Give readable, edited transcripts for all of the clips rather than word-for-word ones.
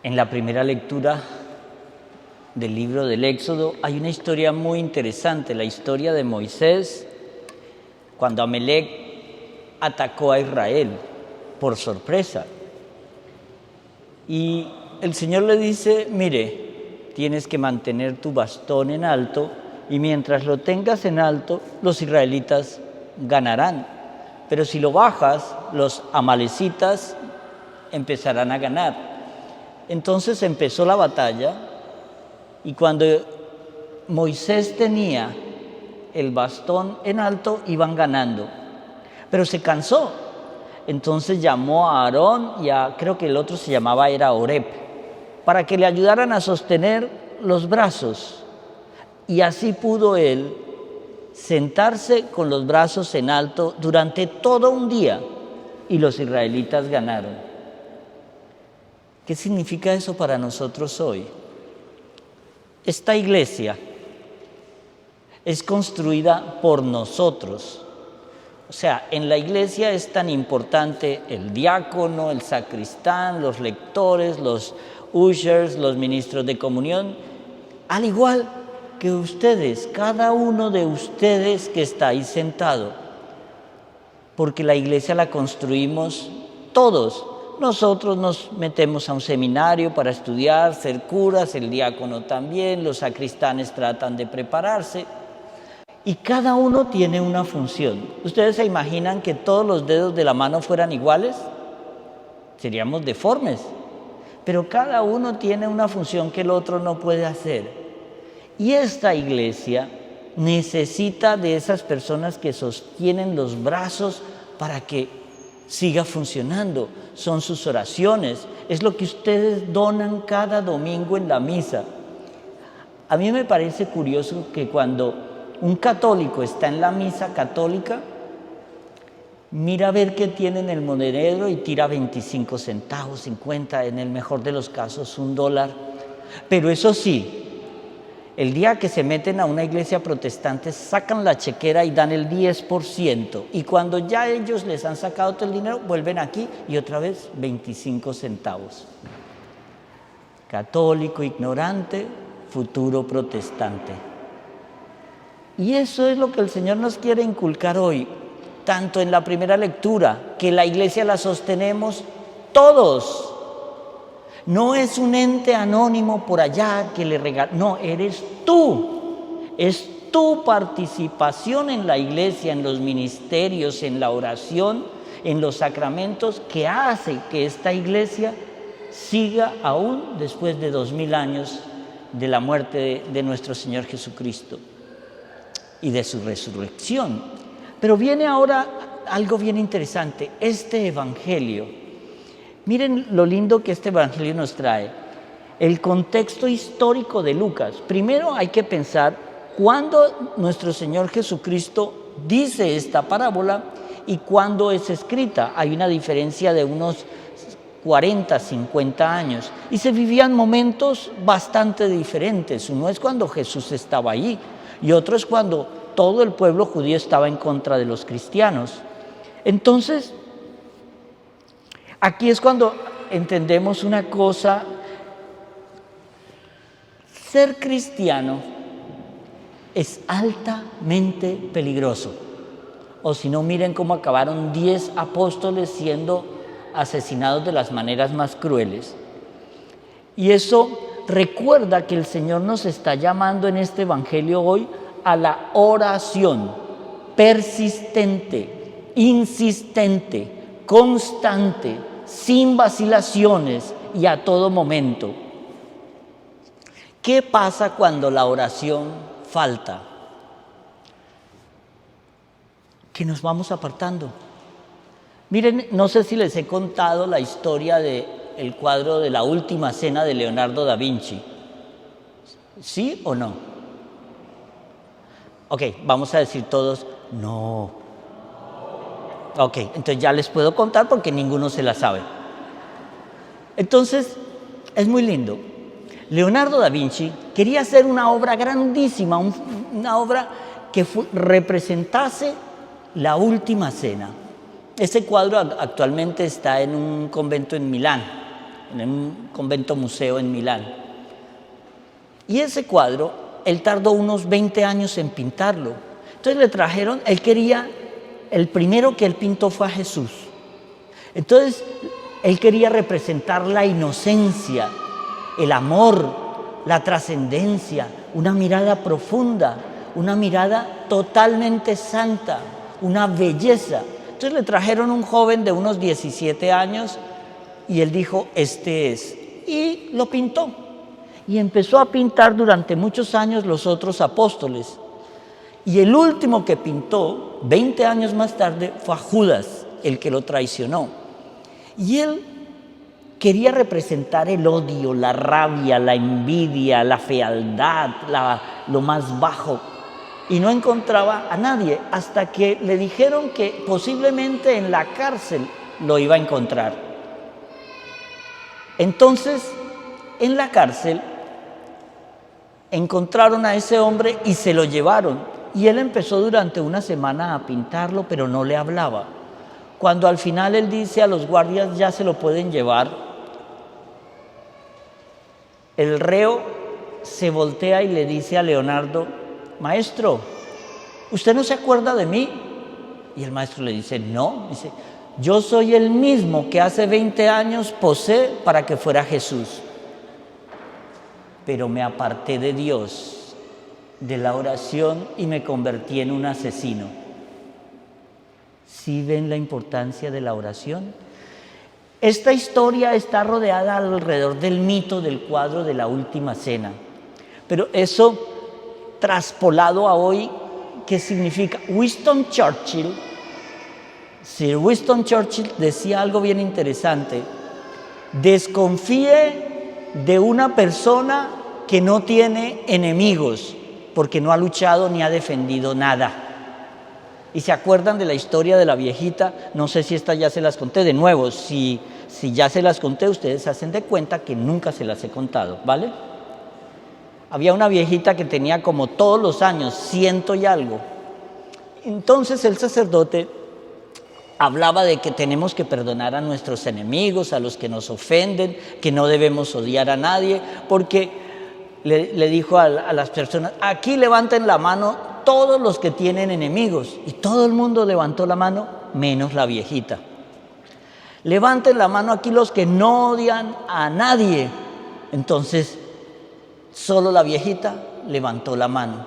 En la primera lectura del libro del Éxodo hay una historia muy interesante, la historia de Moisés cuando Amalek atacó a Israel por sorpresa. Y el Señor le dice, mire, tienes que mantener tu bastón en alto y mientras lo tengas en alto, los israelitas ganarán. Pero si lo bajas, los amalecitas empezarán a ganar. Entonces empezó la batalla y cuando Moisés tenía el bastón en alto, iban ganando. Pero se cansó. Entonces llamó a Aarón y creo que el otro se llamaba Oreb, para que le ayudaran a sostener los brazos. Y así pudo él sentarse con los brazos en alto durante todo un día y los israelitas ganaron. ¿Qué significa eso para nosotros hoy? Esta iglesia es construida por nosotros. O sea, en la iglesia es tan importante el diácono, el sacristán, los lectores, los ushers, los ministros de comunión, al igual que ustedes, cada uno de ustedes que está ahí sentado, porque la iglesia la construimos todos. Nosotros nos metemos a un seminario para estudiar, ser curas, el diácono también, los sacristanes tratan de prepararse y cada uno tiene una función. ¿Ustedes se imaginan que todos los dedos de la mano fueran iguales? Seríamos deformes, pero cada uno tiene una función que el otro no puede hacer. Y esta iglesia necesita de esas personas que sostienen los brazos para que siga funcionando. Son sus oraciones, es lo que ustedes donan cada domingo en la misa. A mí me parece curioso que cuando un católico está en la misa católica, mira a ver qué tiene en el monedero y tira 25 centavos, 50, en el mejor de los casos $1. Pero eso sí, el día que se meten a una iglesia protestante, sacan la chequera y dan el 10%. Y cuando ya ellos les han sacado todo el dinero, vuelven aquí y otra vez 25 centavos. Católico ignorante, futuro protestante. Y eso es lo que el Señor nos quiere inculcar hoy, tanto en la primera lectura, que la iglesia la sostenemos todos. No es un ente anónimo por allá que le regala, no, eres tú. Es tu participación en la iglesia, en los ministerios, en la oración, en los sacramentos, que hace que esta iglesia siga aún después de 2000 años de la muerte de nuestro Señor Jesucristo y de su resurrección. Pero viene ahora algo bien interesante, este evangelio. Miren lo lindo que este evangelio nos trae. El contexto histórico de Lucas. Primero hay que pensar cuándo nuestro Señor Jesucristo dice esta parábola y cuándo es escrita. Hay una diferencia de unos 40, 50 años. Y se vivían momentos bastante diferentes. Uno es cuando Jesús estaba allí y otro es cuando todo el pueblo judío estaba en contra de los cristianos. Entonces, aquí es cuando entendemos una cosa: ser cristiano es altamente peligroso. O si no, miren cómo acabaron 10 apóstoles siendo asesinados de las maneras más crueles. Y eso recuerda que el Señor nos está llamando en este evangelio hoy a la oración persistente, insistente, constante, sin vacilaciones y a todo momento. ¿Qué pasa cuando la oración falta? Que nos vamos apartando. Miren, no sé si les he contado la historia del cuadro de La Última Cena de Leonardo da Vinci. ¿Sí o no? Ok, vamos a decir todos, no. Ok, entonces ya les puedo contar porque ninguno se la sabe. Entonces, es muy lindo. Leonardo da Vinci quería hacer una obra grandísima, una obra que representase la Última Cena. Ese cuadro actualmente está en un convento en Milán. en un convento museo en Milán. Y ese cuadro, él tardó unos 20 años en pintarlo. Entonces le trajeron, el primero que él pintó fue a Jesús. Entonces, él quería representar la inocencia, el amor, la trascendencia, una mirada profunda, una mirada totalmente santa, una belleza. Entonces le trajeron un joven de unos 17 años y él dijo, este es. Y lo pintó. Y empezó a pintar durante muchos años los otros apóstoles. Y el último que pintó, 20 años más tarde, fue a Judas, el que lo traicionó. Y él quería representar el odio, la rabia, la envidia, la fealdad, lo más bajo. Y no encontraba a nadie hasta que le dijeron que posiblemente en la cárcel lo iba a encontrar. Entonces, en la cárcel encontraron a ese hombre y se lo llevaron. Y él empezó durante una semana a pintarlo, pero no le hablaba. Cuando al final él dice a los guardias, ya se lo pueden llevar, el reo se voltea y le dice a Leonardo, maestro, ¿usted no se acuerda de mí? Y el maestro le dice, no. Dice, yo soy el mismo que hace 20 años posé para que fuera Jesús. Pero me aparté de Dios, de la oración y me convertí en un asesino. ¿Sí ven la importancia de la oración? Esta historia está rodeada alrededor del mito del cuadro de la Última Cena. Pero eso traspolado a hoy, ¿qué significa? Sir Winston Churchill decía algo bien interesante. Desconfíe de una persona que no tiene enemigos, porque no ha luchado ni ha defendido nada. ¿Y se acuerdan de la historia de la viejita? No sé si esta ya se las conté de nuevo. Si ya se las conté, ustedes se hacen de cuenta que nunca se las he contado, ¿vale? Había una viejita que tenía como todos los años 100 y algo. Entonces el sacerdote hablaba de que tenemos que perdonar a nuestros enemigos, a los que nos ofenden, que no debemos odiar a nadie, porque le dijo a las personas, aquí levanten la mano todos los que tienen enemigos. Y todo el mundo levantó la mano, menos la viejita. Levanten la mano aquí los que no odian a nadie. Entonces, solo la viejita levantó la mano.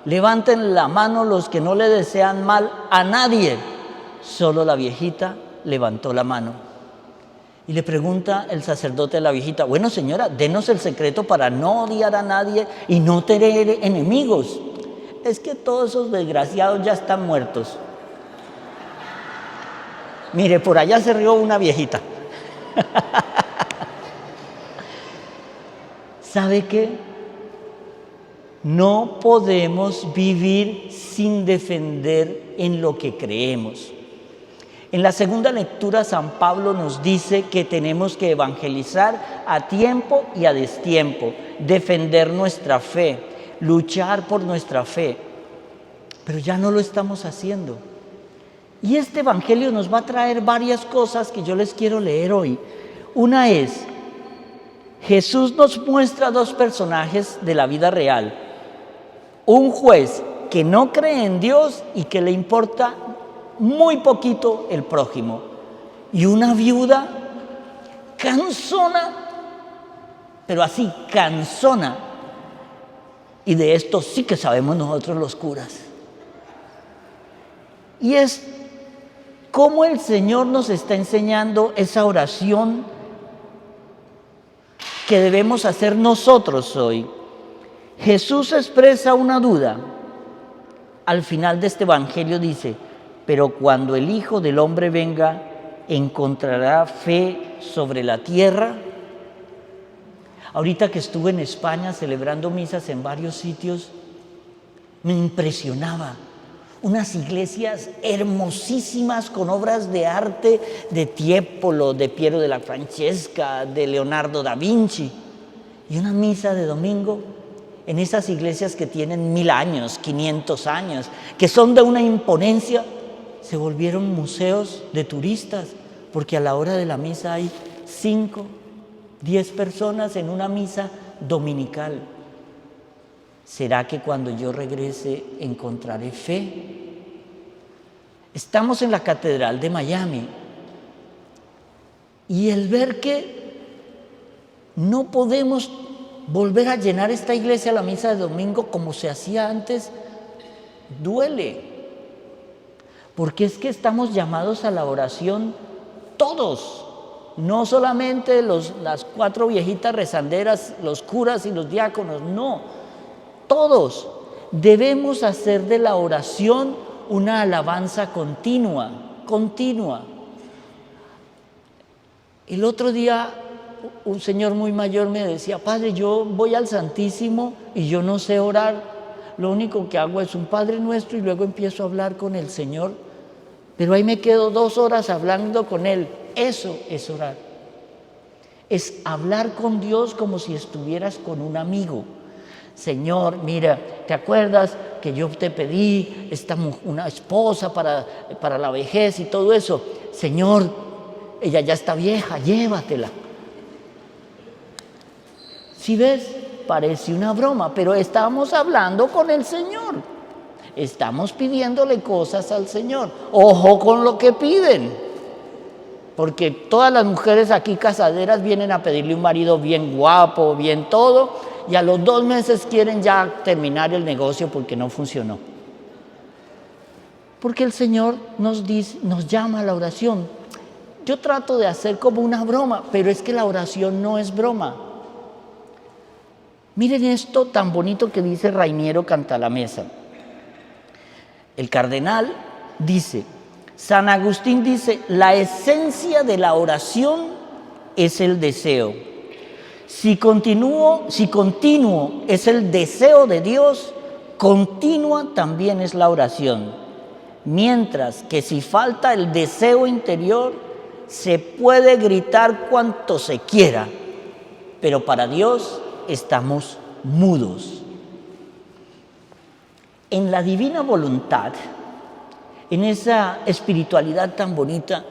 Levanten la mano los que no le desean mal a nadie. Solo la viejita levantó la mano. Y le pregunta el sacerdote a la viejita, bueno señora, denos el secreto para no odiar a nadie y no tener enemigos. Es que todos esos desgraciados ya están muertos. Mire, por allá se rió una viejita. ¿Sabe qué? No podemos vivir sin defender en lo que creemos. En la segunda lectura, San Pablo nos dice que tenemos que evangelizar a tiempo y a destiempo, defender nuestra fe, luchar por nuestra fe. Pero ya no lo estamos haciendo. Y este evangelio nos va a traer varias cosas que yo les quiero leer hoy. Una es, Jesús nos muestra dos personajes de la vida real. Un juez que no cree en Dios y que le importa muy poquito el prójimo. Y una viuda cansona, pero así, cansona. Y de esto sí que sabemos nosotros los curas. Y es cómo el Señor nos está enseñando esa oración que debemos hacer nosotros hoy. Jesús expresa una duda. Al final de este evangelio dice, pero cuando el Hijo del Hombre venga, ¿encontrará fe sobre la tierra? Ahorita que estuve en España celebrando misas en varios sitios, me impresionaba. Unas iglesias hermosísimas con obras de arte de Tiepolo, de Piero della Francesca, de Leonardo da Vinci. Y una misa de domingo en esas iglesias que tienen 1000 años, 500 años, que son de una imponencia, se volvieron museos de turistas, porque a la hora de la misa hay 5, 10 personas en una misa dominical. ¿Será que cuando yo regrese encontraré fe? Estamos en la Catedral de Miami y el ver que no podemos volver a llenar esta iglesia a la misa de domingo como se hacía antes, duele. Porque es que estamos llamados a la oración todos, no solamente las 4 viejitas rezanderas, los curas y los diáconos, no, todos debemos hacer de la oración una alabanza continua. El otro día un señor muy mayor me decía: Padre, yo voy al Santísimo y yo no sé orar, lo único que hago es un Padre Nuestro y luego empiezo a hablar con el Señor, pero ahí me quedo 2 horas hablando con Él. Eso es orar, es hablar con Dios como si estuvieras con un amigo. Señor, mira, ¿te acuerdas que yo te pedí una esposa para la vejez y todo eso? Señor, ella ya está vieja, llévatela. Si ves, parece una broma, pero estamos hablando con el Señor. Estamos pidiéndole cosas al Señor. Ojo con lo que piden, porque todas las mujeres aquí casaderas vienen a pedirle un marido bien guapo, bien todo, y a los 2 meses quieren ya terminar el negocio porque no funcionó. Porque el Señor nos llama a la oración. Yo trato de hacer como una broma, pero es que la oración no es broma. Miren esto tan bonito que dice Rainiero Cantalamessa. El cardenal dice, San Agustín dice, la esencia de la oración es el deseo. Si continuo es el deseo de Dios, continua también es la oración. Mientras que si falta el deseo interior, se puede gritar cuanto se quiera, pero para Dios estamos mudos. En la divina voluntad, en esa espiritualidad tan bonita,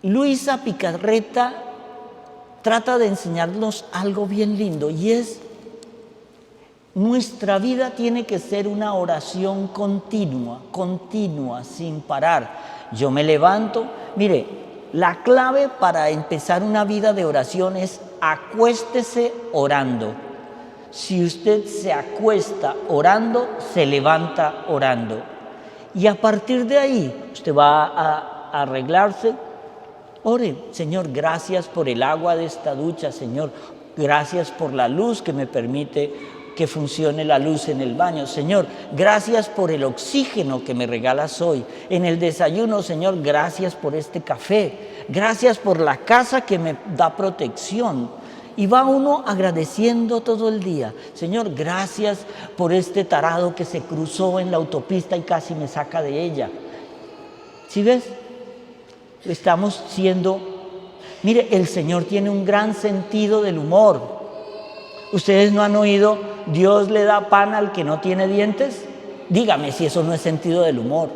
Luisa Picarreta trata de enseñarnos algo bien lindo, y es: nuestra vida tiene que ser una oración continua, sin parar. Yo me levanto, mire, la clave para empezar una vida de oración es acuéstese orando. Si usted se acuesta orando, se levanta orando. Y a partir de ahí, usted va a arreglarse. Ore: Señor, gracias por el agua de esta ducha. Señor, gracias por la luz que me permite que funcione la luz en el baño. Señor, gracias por el oxígeno que me regalas hoy. En el desayuno, Señor, gracias por este café. Gracias por la casa que me da protección. Y va uno agradeciendo todo el día. Señor, gracias por este tarado que se cruzó en la autopista y casi me saca de ella. ¿Sí ves? Estamos siendo... Mire, el Señor tiene un gran sentido del humor. ¿Ustedes no han oído, Dios le da pan al que no tiene dientes? Dígame si eso no es sentido del humor.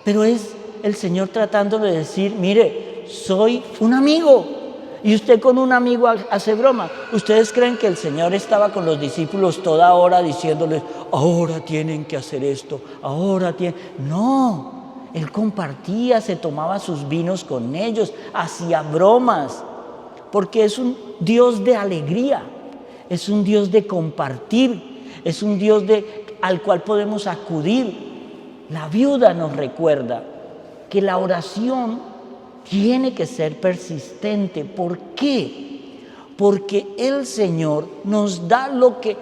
Pero es el Señor tratando de decir, mire, soy un amigo. Y usted con un amigo hace broma. ¿Ustedes creen que el Señor estaba con los discípulos toda hora diciéndoles, ahora tienen que hacer esto, ahora tienen? No, Él compartía, se tomaba sus vinos con ellos, hacía bromas, porque es un Dios de alegría, es un Dios de compartir, es un Dios al cual podemos acudir. La viuda nos recuerda que la oración tiene que ser persistente. ¿Por qué? Porque el Señor nos da lo que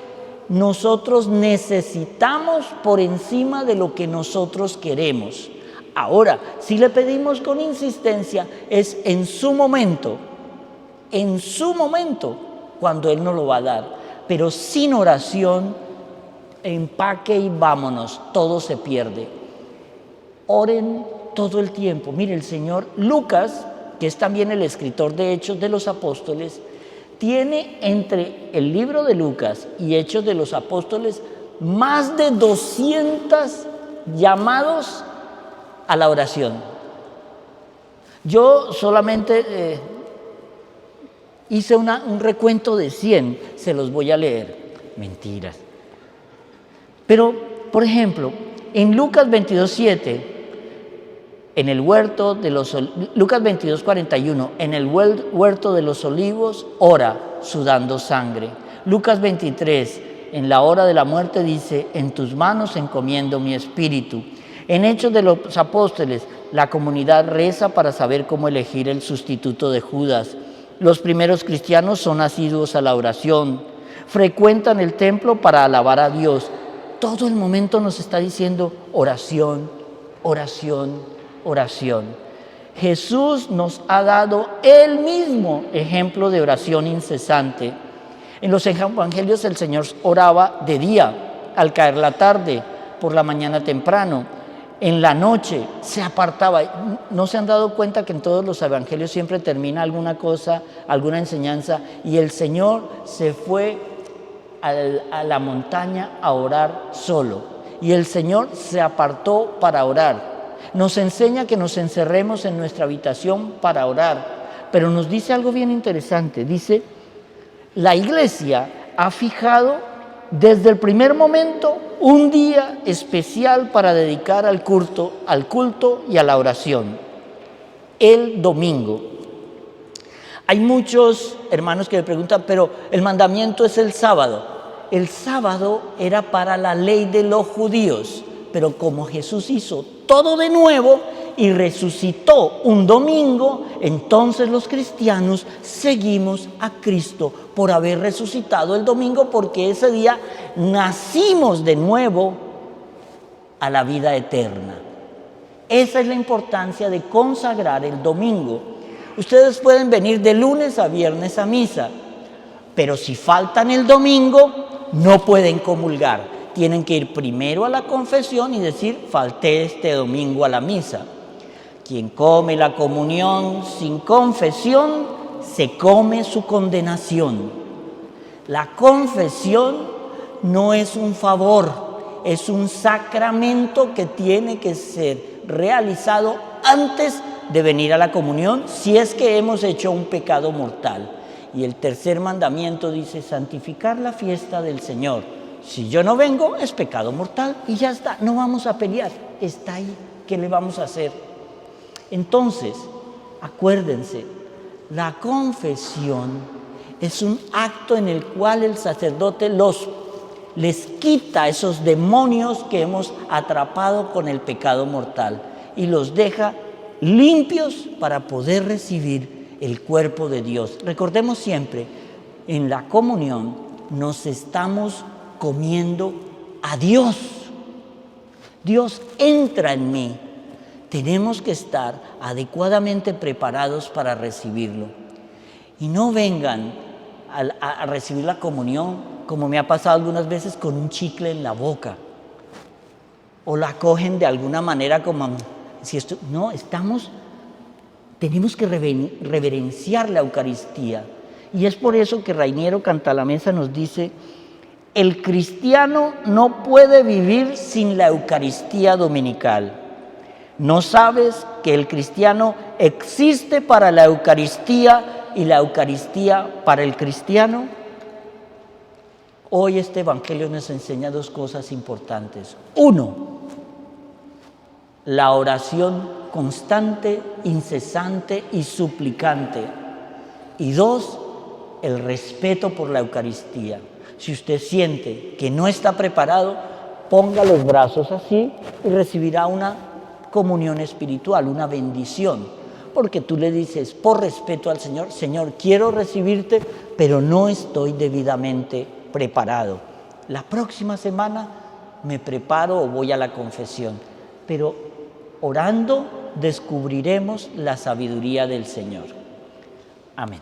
nosotros necesitamos por encima de lo que nosotros queremos. Ahora, si le pedimos con insistencia, es en su momento, cuando Él nos lo va a dar. Pero sin oración, empaque y vámonos, todo se pierde. Oren todo el tiempo. Mire, el Señor Lucas, que es también el escritor de Hechos de los Apóstoles, tiene entre el libro de Lucas y Hechos de los Apóstoles más de 200 llamados a la oración. Yo solamente hice un recuento de 100, se los voy a leer. Mentiras. Pero, por ejemplo, en Lucas 22:7, en el huerto de los Lucas 22:41, en el huerto de los olivos, ora sudando sangre. Lucas 23, en la hora de la muerte dice, en tus manos encomiendo mi espíritu. En Hechos de los Apóstoles, la comunidad reza para saber cómo elegir el sustituto de Judas. Los primeros cristianos son asiduos a la oración, frecuentan el templo para alabar a Dios. Todo el momento nos está diciendo oración, oración, oración. Jesús nos ha dado Él mismo ejemplo de oración incesante. En los evangelios el Señor oraba de día, al caer la tarde, por la mañana temprano. En la noche se apartaba. ¿No se han dado cuenta que en todos los evangelios siempre termina alguna cosa, alguna enseñanza? Y el Señor se fue a la montaña a orar solo. Y el Señor se apartó para orar. Nos enseña que nos encerremos en nuestra habitación para orar. Pero nos dice algo bien interesante. Dice, la Iglesia ha fijado desde el primer momento un día especial para dedicar al culto y a la oración, el domingo. Hay muchos hermanos que me preguntan, pero el mandamiento es el sábado. El sábado era para la ley de los judíos, pero como Jesús hizo todo de nuevo y resucitó un domingo, entonces los cristianos seguimos a Cristo por haber resucitado el domingo, porque ese día nacimos de nuevo a la vida eterna. Esa es la importancia de consagrar el domingo. Ustedes pueden venir de lunes a viernes a misa, pero si faltan el domingo, no pueden comulgar. Tienen que ir primero a la confesión y decir, falté este domingo a la misa. Quien come la comunión sin confesión, se come su condenación. La confesión no es un favor, es un sacramento que tiene que ser realizado antes de venir a la comunión, si es que hemos hecho un pecado mortal. Y el tercer mandamiento dice, santificar la fiesta del Señor. Si yo no vengo, es pecado mortal y ya está, no vamos a pelear, está ahí, ¿qué le vamos a hacer? Entonces, acuérdense, la confesión es un acto en el cual el sacerdote les quita esos demonios que hemos atrapado con el pecado mortal y los deja limpios para poder recibir el cuerpo de Dios. Recordemos siempre, en la comunión nos estamos comiendo a Dios. Dios entra en mí. Tenemos que estar adecuadamente preparados para recibirlo. Y no vengan a recibir la comunión, como me ha pasado algunas veces, con un chicle en la boca. O la cogen de alguna manera como si esto... No, tenemos que reverenciar la Eucaristía. Y es por eso que Rainiero Cantalamessa nos dice, el cristiano no puede vivir sin la Eucaristía dominical. ¿No sabes que el cristiano existe para la Eucaristía y la Eucaristía para el cristiano? Hoy este Evangelio nos enseña dos cosas importantes. Uno, la oración constante, incesante y suplicante. Y dos, el respeto por la Eucaristía. Si usted siente que no está preparado, ponga los brazos así y recibirá una comunión espiritual, una bendición, porque tú le dices por respeto al Señor, Señor, quiero recibirte, pero no estoy debidamente preparado. La próxima semana me preparo o voy a la confesión, pero orando descubriremos la sabiduría del Señor. Amén.